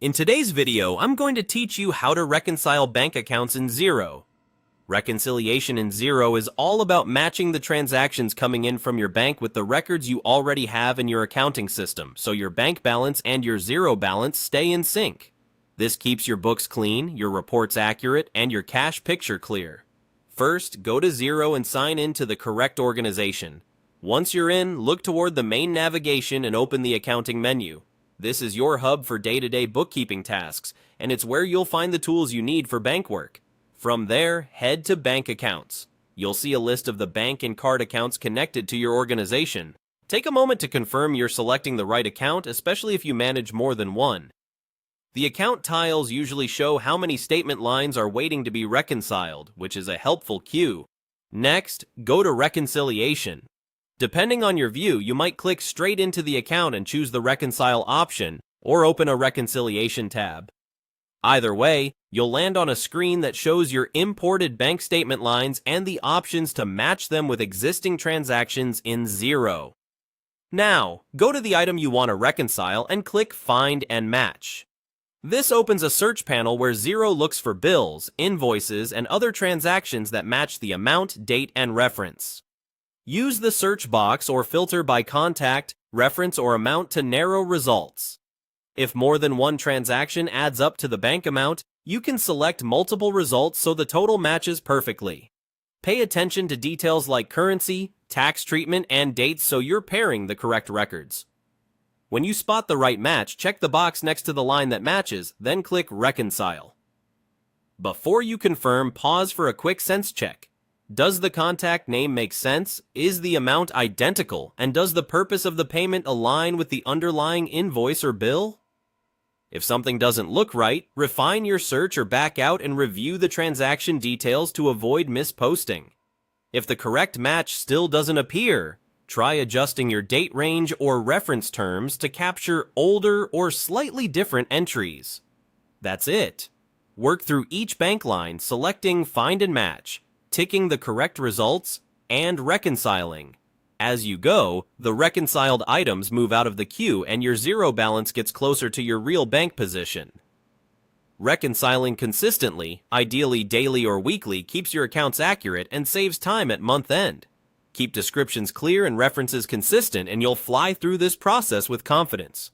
In today's video, I'm going to teach you how to reconcile bank accounts in Xero. Reconciliation in Xero is all about matching the transactions coming in from your bank with the records you already have in your accounting system, so your bank balance and your Xero balance stay in sync. This keeps your books clean, your reports accurate, and your cash picture clear. First, go to Xero and sign in to the correct organization. Once you're in, look toward the main navigation and open the accounting menu. This is your hub for day-to-day bookkeeping tasks, and it's where you'll find the tools you need for bank work. From there, head to Bank Accounts. You'll see a list of the bank and card accounts connected to your organization. Take a moment to confirm you're selecting the right account, especially if you manage more than one. The account tiles usually show how many statement lines are waiting to be reconciled, which is a helpful cue. Next, go to Reconciliation. Depending on your view, you might click straight into the account and choose the Reconcile option, or open a Reconciliation tab. Either way, you'll land on a screen that shows your imported bank statement lines and the options to match them with existing transactions in Xero. Now, go to the item you want to reconcile and click Find and Match. This opens a search panel where Xero looks for bills, invoices, and other transactions that match the amount, date, and reference. Use the search box or filter by contact, reference, or amount to narrow results. If more than one transaction adds up to the bank amount, you can select multiple results so the total matches perfectly. Pay attention to details like currency, tax treatment, and dates so you're pairing the correct records. When you spot the right match, check the box next to the line that matches, then click Reconcile. Before you confirm, pause for a quick sense check. Does the contact name make sense? Is the amount identical? And does the purpose of the payment align with the underlying invoice or bill? If something doesn't look right, refine your search or back out and review the transaction details to avoid misposting. If the correct match still doesn't appear, try adjusting your date range or reference terms to capture older or slightly different entries. That's it. Work through each bank line, selecting Find and Match, ticking the correct results, and reconciling. As you go, the reconciled items move out of the queue and your Xero balance gets closer to your real bank position. Reconciling consistently, ideally daily or weekly, keeps your accounts accurate and saves time at month end. Keep descriptions clear and references consistent, and you'll fly through this process with confidence.